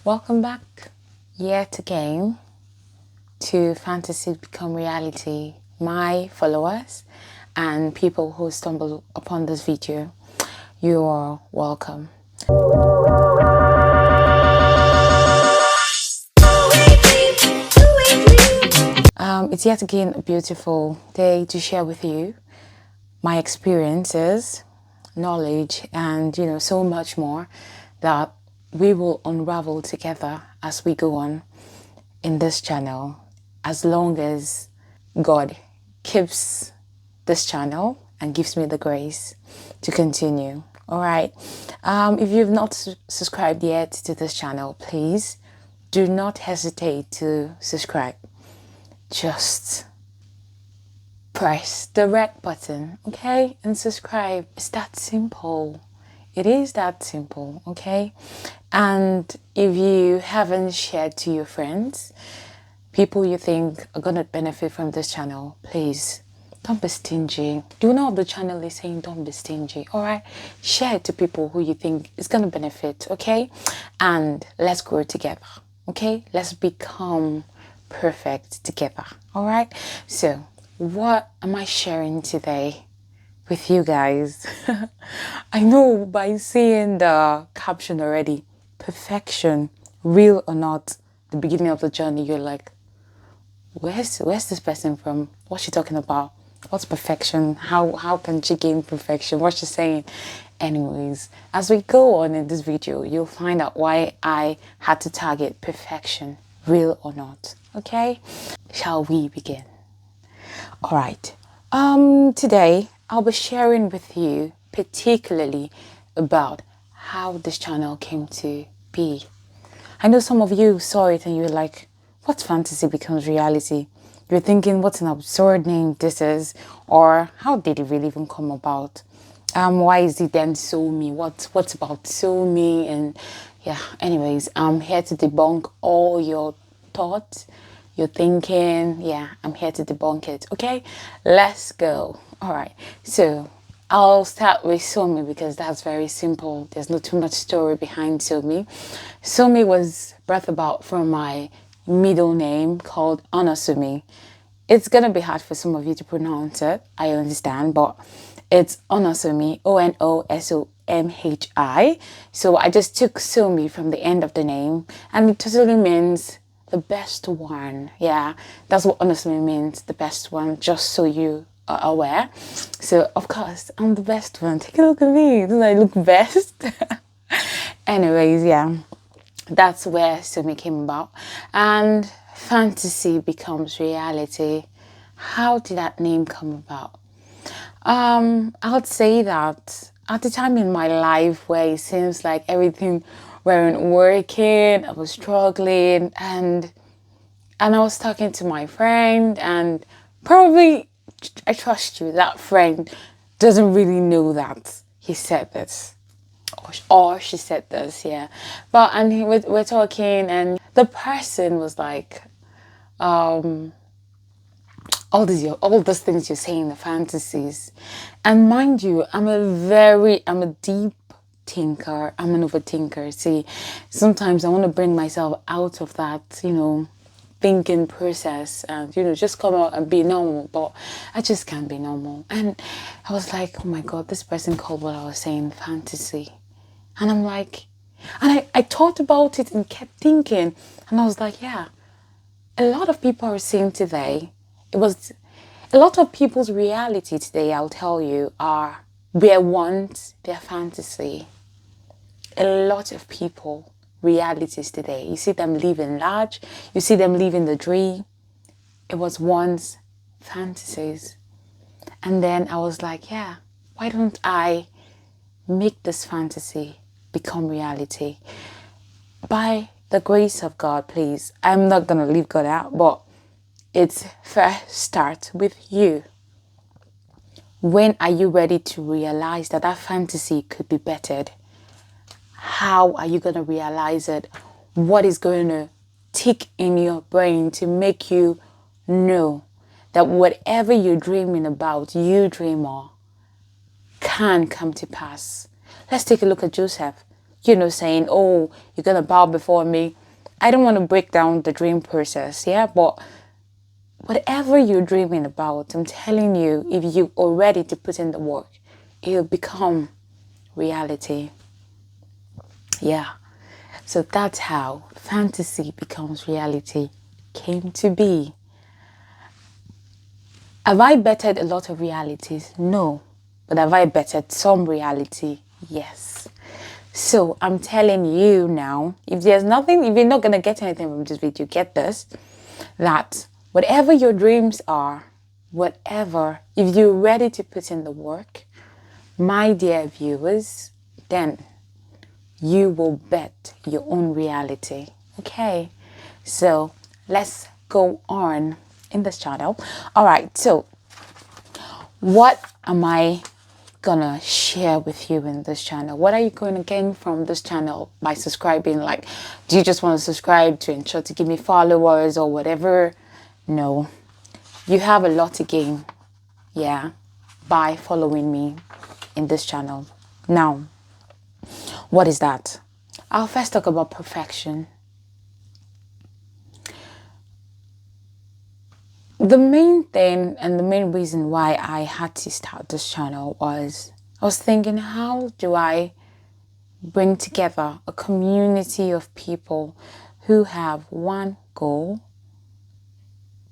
Welcome back yet again to Fantasy Become Reality. My followers and people who stumble upon this video, you are welcome. It's yet again a beautiful day to share with you my experiences, knowledge, and so much more that we will unravel together as we go on in this channel, as long as God keeps this channel and gives me the grace to continue. All right. If you've not subscribed yet to this channel, please do not hesitate to subscribe. Just press the red button, okay, and subscribe. It's that simple. It is that simple, okay? And if you haven't shared to your friends, people you think are gonna benefit from this channel, please don't be stingy. Do you know what the channel is saying? Don't be stingy. All right, share it to people who you think is gonna benefit, okay? And let's grow together, okay? Let's become perfect together. All right, so what am I sharing today with you guys? I know by seeing the caption already, perfection, real or not, the beginning of the journey, you're like, where's this person from? What's she talking about? What's perfection? How can she gain perfection? What's she saying? Anyways, as we go on in this video, you'll find out why I had to target perfection, real or not. Okay, shall we begin? All right. Today I'll be sharing with you particularly about how this channel came to be. I know some of you saw it and you're like, what fantasy becomes reality? You're thinking, what an absurd name this is, or how did it really even come about? Why is it then so me? What's about so me? And yeah, anyways, I'm here to debunk all your thoughts, your thinking. Yeah, I'm here to debunk it. Okay, let's go. All right, so I'll start with Somi because that's very simple. There's not too much story behind Somi. Somi was brought about from my middle name called Onasumi. It's gonna be hard for some of you to pronounce it, I understand, but it's Onasumi, Onosomhi. So I just took Somi from the end of the name, and it totally means the best one. Yeah, that's what Onasumi means, the best one, just so you are aware. So of course I'm the best one. Take a look at me, don't I look best? Anyways, yeah, that's where Somi came about. And fantasy becomes reality. How did that name come about? I would say that at the time in my life where it seems like everything weren't working, I was struggling, and I was talking to my friend, and probably, I trust you, that friend doesn't really know that he said this or she said this, yeah. But we're talking, and the person was like, all those things you're saying, the fantasies. And mind you, I'm a deep thinker. I'm an overthinker. See, sometimes I want to bring myself out of that, thinking process and, just come out and be normal. But I just can't be normal. And I was like, oh my God, this person called what I was saying fantasy. And I'm like, and I thought about it and kept thinking. And I was like, yeah, a lot of people are saying today, a lot of people's reality today, I'll tell you, are their wants, their fantasy. A lot of people realities today, you see them living large, you see them living the dream. It was once fantasies. And then I was like, yeah, why don't I make this fantasy become reality? By the grace of God, please. I'm not gonna leave God out, but it's first start with you. When are you ready to realize that fantasy could be bettered? How are you gonna realize it? What is going to tick in your brain to make you know that whatever you're dreaming about, you dreamer, can come to pass? Let's take a look at Joseph. saying, oh, you're going to bow before me. I don't want to break down the dream process, yeah? But whatever you're dreaming about, I'm telling you, if you are ready to put in the work, it'll become reality. Yeah. So that's how fantasy becomes reality came to be. Have I bettered a lot of realities? No. But have I bettered some reality? Yes. So I'm telling you now, if you're not going to get anything from this video, get this, that whatever your dreams are, if you're ready to put in the work, my dear viewers, then you will bet your own reality. Okay, so let's go on in this channel. All right, so what am I gonna share with you in this channel? What are you going to gain from this channel by subscribing? Like, do you just want to subscribe to ensure to give me followers or whatever? No, you have a lot to gain, yeah, by following me in this channel. Now, what is that? I'll first talk about perfection. The main thing and the main reason why I had to start this channel was I was thinking, how do I bring together a community of people who have one goal,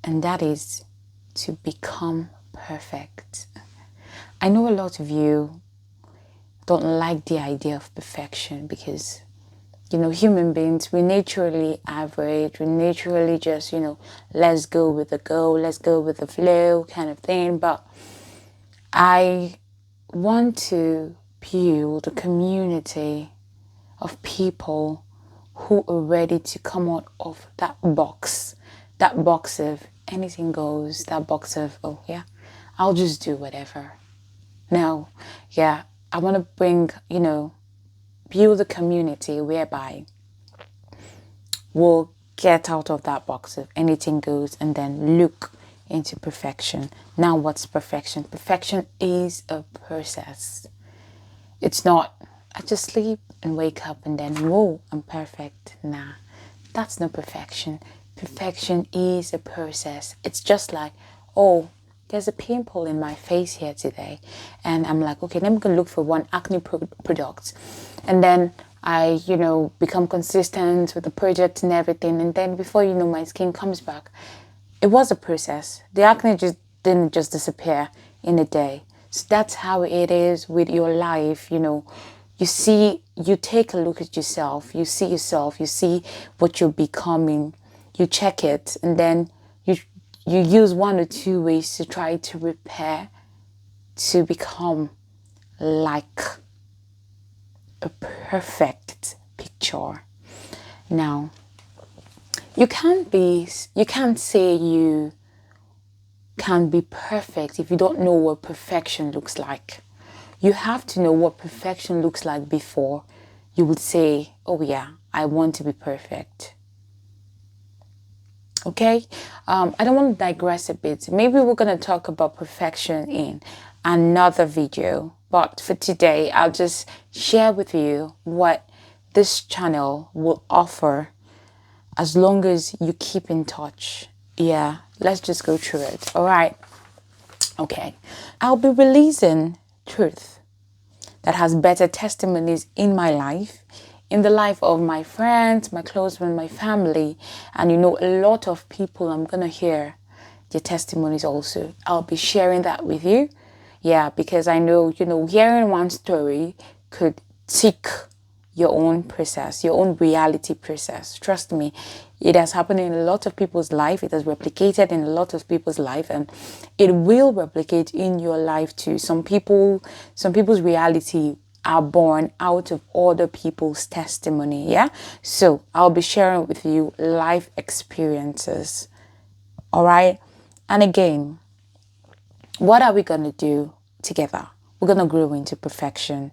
and that is to become perfect. I know a lot of you don't like the idea of perfection because, human beings, we're naturally average. We're naturally just, let's go with the go, let's go with the flow kind of thing. But I want to build a community of people who are ready to come out of that box of anything goes, that box of, oh yeah, I'll just do whatever. No, yeah, I want to bring, build a community whereby we'll get out of that box of anything goes and then look into perfection. Now, what's perfection? Perfection is a process. It's not, I just sleep and wake up and then, whoa, I'm perfect. Nah, that's not perfection. Perfection is a process. It's just like, oh, there's a pimple in my face here today. And I'm like, okay, then I'm going to look for one acne product. And then I, become consistent with the project and everything. And then before you know, my skin comes back. It was a process. The acne didn't just disappear in a day. So that's how it is with your life. You take a look at yourself. You see what you're becoming. You check it, and then you use 1 or 2 ways to try to repair, to become like a perfect picture. Now, you can't say you can be perfect if you don't know what perfection looks like. You have to know what perfection looks like before you would say, oh yeah, I want to be perfect. Okay, I don't want to digress a bit. Maybe we're going to talk about perfection in another video. But for today, I'll just share with you what this channel will offer as long as you keep in touch. Yeah, let's just go through it. All right. Okay, I'll be releasing truth that has better testimonies in my life, in the life of my friends, my close friends, my family, and a lot of people. I'm gonna hear their testimonies also. I'll be sharing that with you. Yeah, because I know, hearing one story could tick your own process, your own reality process. Trust me, it has happened in a lot of people's life. It has replicated in a lot of people's life, and it will replicate in your life too. Some people's reality are born out of other people's testimony. Yeah. So I'll be sharing with you life experiences. All right. And again, what are we going to do together? We're going to grow into perfection,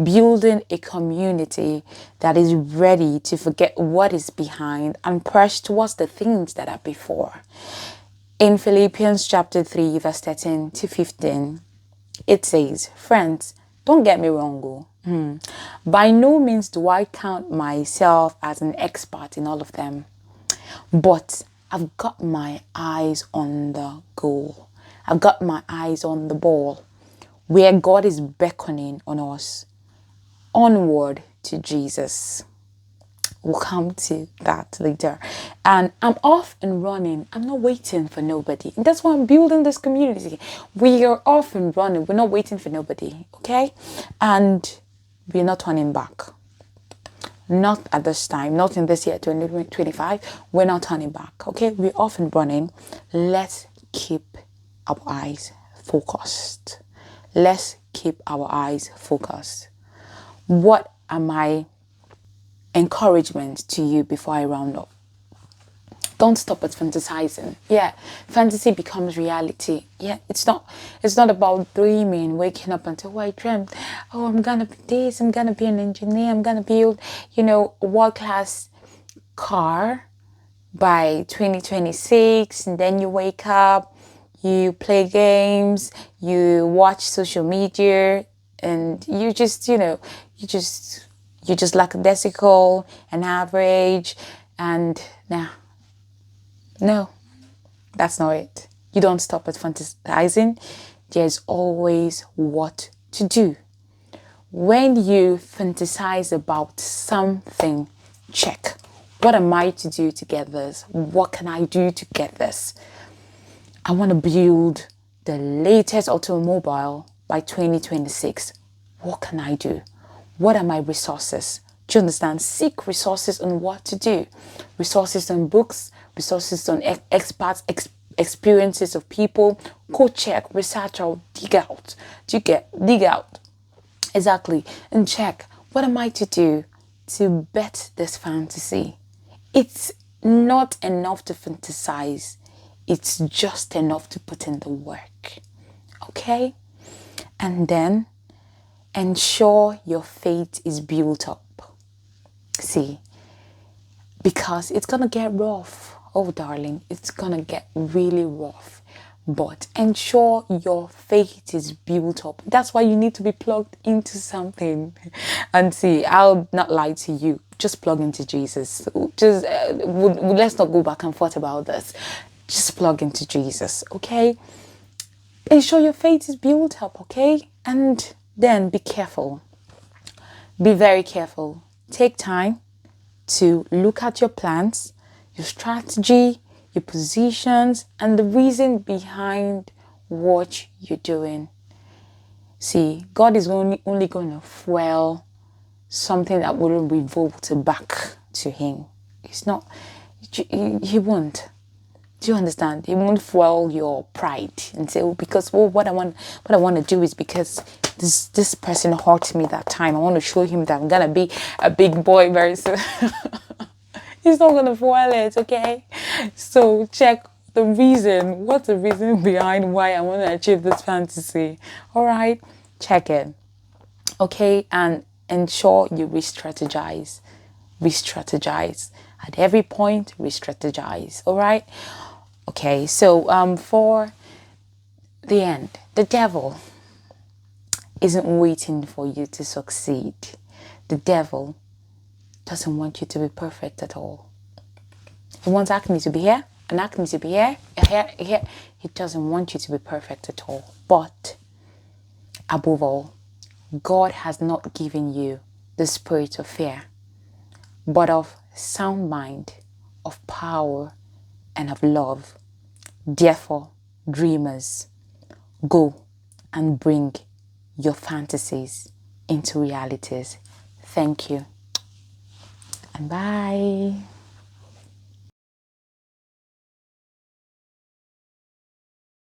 building a community that is ready to forget what is behind and press towards the things that are before. In Philippians chapter 3, verse 13 to 15, it says, friends, Don't get me wrong, by no means do I count myself as an expert in all of them, but I've got my eyes on the goal. I've got my eyes on the ball, where God is beckoning on us onward to Jesus. We'll come to that later. And I'm off and running. I'm not waiting for nobody. And that's why I'm building this community. We are off and running. We're not waiting for nobody. Okay? And we're not turning back. Not at this time. Not in this year, 2025. We're not turning back. Okay? We're off and running. Let's keep our eyes focused. Let's keep our eyes focused. What are my encouragement to you before I round up? Don't stop at fantasizing. Yeah, fantasy becomes reality. Yeah, it's not about dreaming, waking up and say, oh, I dreamt, oh, I'm gonna be this, I'm gonna be an engineer, I'm gonna build, a world-class car by 2026, and then you wake up, you play games, you watch social media, and you just lackadaisical and average, and no, that's not it. You don't stop at fantasizing. There's always what to do. When you fantasize about something, check. What am I to do to get this? What can I do to get this? I want to build the latest automobile by 2026. What can I do? What are my resources? Do you understand? Seek resources on what to do. Resources on books, resources on experts, experiences of people. Go check, research out, dig out. Do you get? Dig out. Exactly. And check, what am I to do to bet this fantasy? It's not enough to fantasize. It's just enough to put in the work. Okay? And then ensure your faith is built up. See, because it's going to get rough. Oh, darling, it's going to get really rough. But ensure your faith is built up. That's why you need to be plugged into something. And see, I'll not lie to you. Just plug into Jesus. Just let's not go back and forth about this. Just plug into Jesus, okay? Ensure your faith is built up, okay? And then be careful. Be very careful. Take time to look at your plans, your strategy, your positions, and the reason behind what you're doing. See, God is only going to fuel something that wouldn't revolt back to Him. It's not, He won't. Do you understand? He won't fuel your pride and say, oh, because what I want to do is because this person hurt me that time. I want to show him that I'm gonna be a big boy very soon. He's not gonna fuel it, okay? So check the reason. What's the reason behind why I want to achieve this fantasy? All right, check it, okay, and ensure you re-strategize. Re-strategize at every point. Re-strategize. All right. Okay, so for the end, the devil isn't waiting for you to succeed. The devil doesn't want you to be perfect at all. He wants Acme to be here and Acme to be here. He doesn't want you to be perfect at all. But above all, God has not given you the spirit of fear, but of sound mind, of power, and of love. Therefore, dreamers, go and bring your fantasies into realities. Thank you and bye.